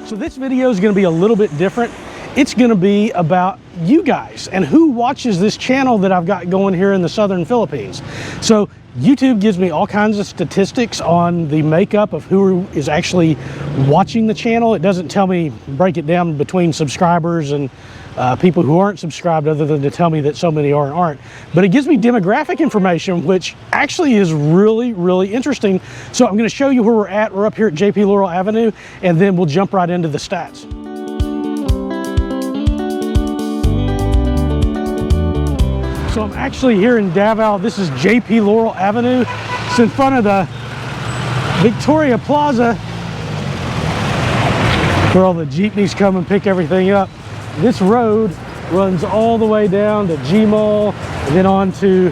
So this video is going to be a little bit different. It's going to be about you guys and who watches this channel that I've got going here in the southern Philippines. So YouTube gives me all kinds of statistics on the makeup of who is actually watching the channel. It doesn't tell me, break it down between subscribers and people who aren't subscribed, other than to tell me that so many aren't. But it gives me demographic information, which actually is really, really interesting. So I'm going to show you where we're at. We're up here at JP Laurel Avenue, and then we'll jump right into the stats. So I'm actually here in Davao. This is JP Laurel Avenue. It's in front of the Victoria Plaza, where all the jeepneys come and pick everything up. This road runs all the way down to G Mall, and then on to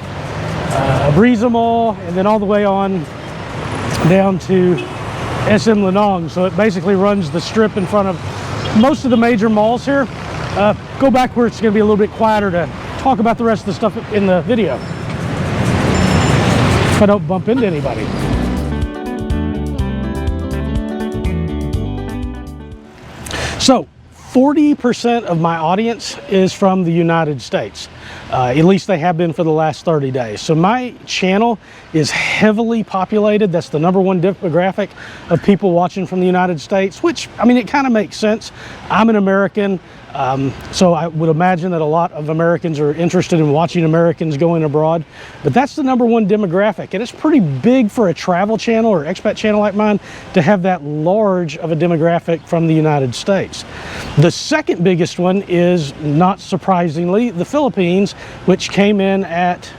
Abriza Mall, and then all the way on down to SM Lenong. So it basically runs the strip in front of most of the major malls here. Go back where it's going to be a little bit quieter to talk about the rest of the stuff in the video, if I don't bump into anybody. So 40% of my audience is from the United States. At least they have been for the last 30 days. So my channel is heavily populated. That's the #1 demographic of people watching from the United States, which, I mean, it kind of makes sense. I'm an American, so I would imagine that a lot of Americans are interested in watching Americans going abroad. But that's the #1 demographic, and it's pretty big for a travel channel or expat channel like mine to have that large of a demographic from the United States. The second biggest one is, not surprisingly, the Philippines, which came in at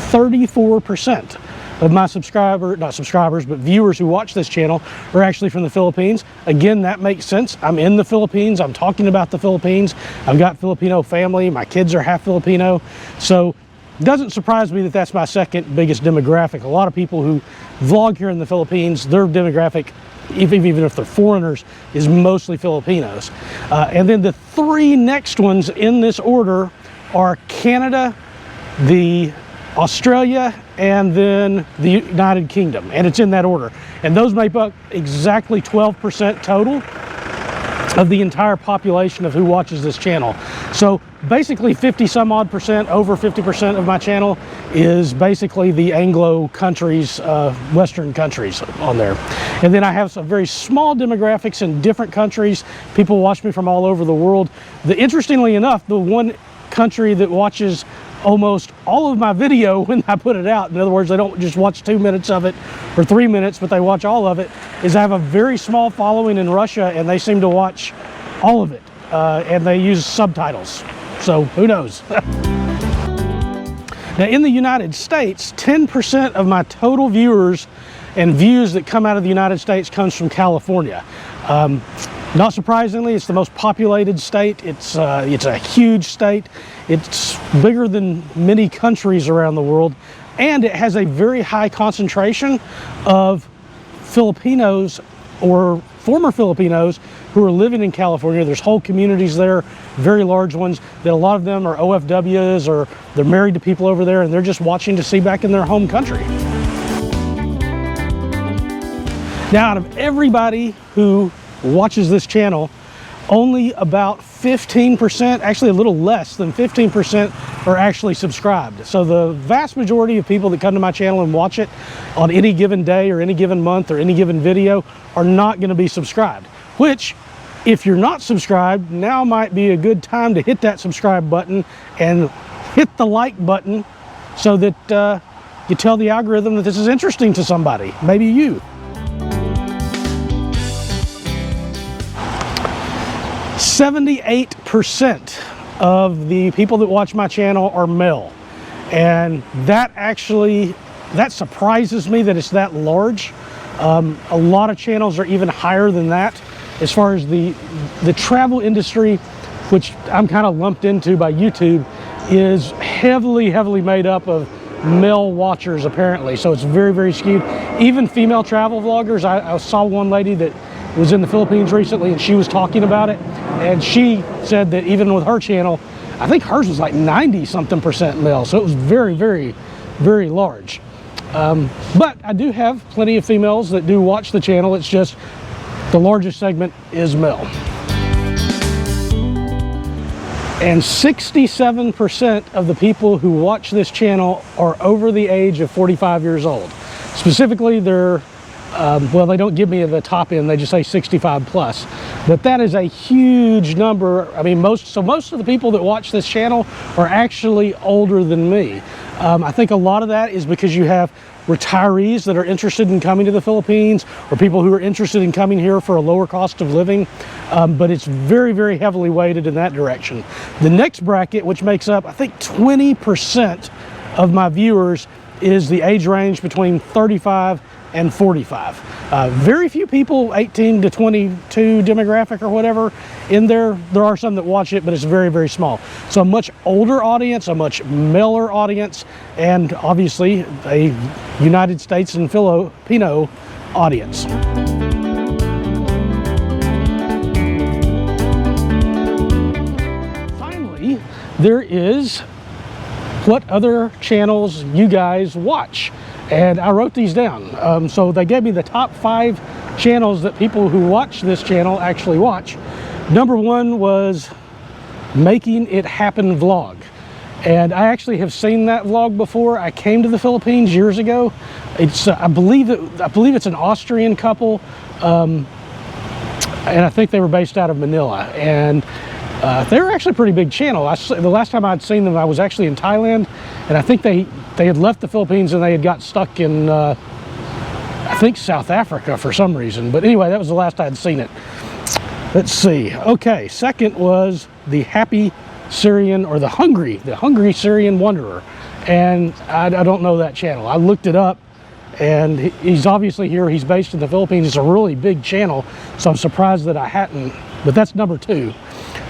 34% of my viewers who watch this channel are actually from the Philippines. Again, that makes sense. I'm in the Philippines. I'm talking about the Philippines. I've got Filipino family. My kids are half Filipino. So it doesn't surprise me that that's my second biggest demographic. A lot of people who vlog here in the Philippines, their demographic, even if they're foreigners, is mostly Filipinos. And then the three next ones in this order are Canada, Australia, and then the United Kingdom, and it's in that order. And those make up exactly 12% total of the entire population of who watches this channel. So basically 50 some odd percent, over 50% of my channel is basically the Anglo countries, Western countries on there. And then I have some very small demographics in different countries. People watch me from all over the world. Interestingly enough, the one country that watches almost all of my video when I put it out, in other words, they don't just watch 2 minutes of it or 3 minutes, but they watch all of it, is I have a very small following in Russia, and they seem to watch all of it, and they use subtitles, so who knows. Now in the United States, 10% of my total viewers and views that come out of the United States comes from California. Not surprisingly, it's the most populated state. It's a huge state. It's bigger than many countries around the world, and it has a very high concentration of Filipinos or former Filipinos who are living in California. There's whole communities there, very large ones, that a lot of them are OFWs or they're married to people over there, and they're just watching to see back in their home country. Now, out of everybody who watches this channel, only about 15%, actually a little less than 15%, are actually subscribed. So the vast majority of people that come to my channel and watch it on any given day or any given month or any given video are not going to be subscribed, which, if you're not subscribed, now might be a good time to hit that subscribe button and hit the like button so that you tell the algorithm that this is interesting to somebody, maybe you. 78% of the people that watch my channel are male, and that surprises me that it's that large. A lot of channels are even higher than that. As far as the travel industry, which I'm kind of lumped into by YouTube, is heavily made up of male watchers apparently, so it's very skewed. Even female travel vloggers, I saw one lady that was in the Philippines recently, and she was talking about it, and she said that even with her channel, I think hers was like 90-something% male, so it was very large. But I do have plenty of females that do watch the channel. It's just The largest segment is male. And 67% of the people who watch this channel are over the age of 45 years old. Specifically, they're, well, they don't give me the top end, they just say 65 plus. But that is a huge number. I mean, most of the people that watch this channel are actually older than me. I think a lot of that is because you have retirees that are interested in coming to the Philippines, or people who are interested in coming here for a lower cost of living, but it's very, very heavily weighted in that direction. The next bracket, which makes up, I think, 20% of my viewers, is the age range between 35 and 45. Very few people 18 to 22 demographic or whatever in there. There are some that watch it, but it's very, very small. So a much older audience, a much maler audience, and obviously a United States and Filipino audience. Finally, there is what other channels you guys watch. And I wrote these down. So they gave me the top 5 channels that people who watch this channel actually watch. Number 1 was Making It Happen Vlog. And I actually have seen that vlog before. I came to the Philippines years ago. It's I believe it's an Austrian couple, and I think they were based out of Manila. And they were actually a pretty big channel. The last time I'd seen them, I was actually in Thailand, and I think they had left the Philippines and they had got stuck in, I think, South Africa for some reason. But anyway, that was the last I had seen it. Let's see. Okay, second was the Happy Syrian, or the Hungry Syrian Wanderer. And I don't know that channel. I looked it up, and he's obviously here. He's based in the Philippines. It's a really big channel, so I'm surprised that I hadn't. But that's number 2.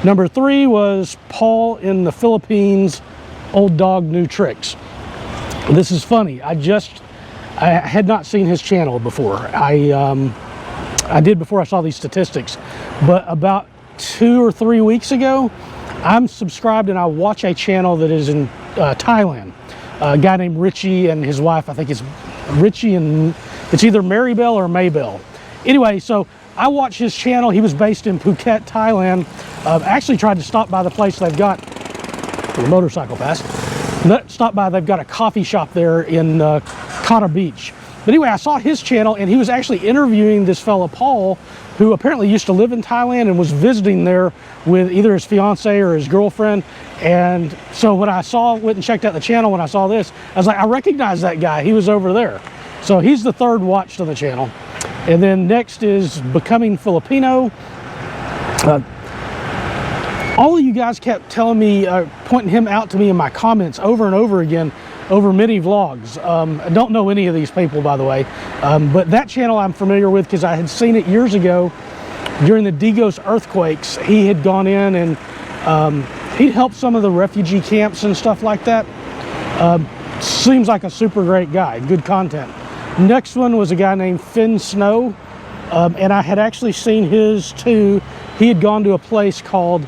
Number 3 was Paul in the Philippines, Old Dog New Tricks. This is funny. I had not seen his channel before. I did before I saw these statistics, but about 2 or 3 weeks ago, I'm subscribed and I watch a channel that is in Thailand. A guy named Richie and his wife, I think it's Richie, and it's either Maribel or Maybell. Anyway, so I watch his channel. He was based in Phuket, Thailand. Actually tried to stop by the place they've got, the motorcycle pass. Stop by, they've got a coffee shop there in Kata Beach. But anyway, I saw his channel, and he was actually interviewing this fella, Paul, who apparently used to live in Thailand and was visiting there with either his fiance or his girlfriend. And so when I went and checked out the channel, when I saw this, I was like, I recognize that guy. He was over there. So he's the 3rd watched on the channel. And then next is Becoming Filipino. All of you guys kept telling me, pointing him out to me in my comments over and over again over many vlogs. I don't know any of these people, by the way, but that channel I'm familiar with because I had seen it years ago during the Digos earthquakes. He had gone in and he'd helped some of the refugee camps and stuff like that. Seems like a super great guy, good content. Next one was a guy named Finn Snow, and I had actually seen his too. He had gone to a place called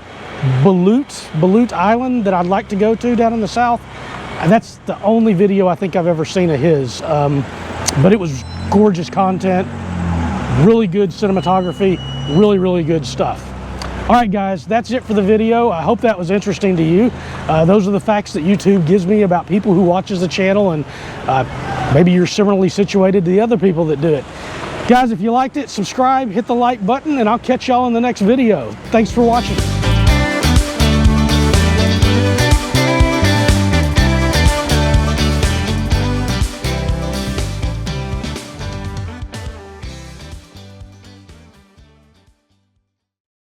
Balut Island that I'd like to go to down in the south. And that's the only video I think I've ever seen of his, but it was gorgeous content, really good cinematography, really, really good stuff. All right, guys, that's it for the video. I hope that was interesting to you. Those are the facts that YouTube gives me about people who watches the channel, and maybe you're similarly situated to the other people that do it. Guys, if you liked it, subscribe, hit the like button, and I'll catch y'all in the next video. Thanks for watching.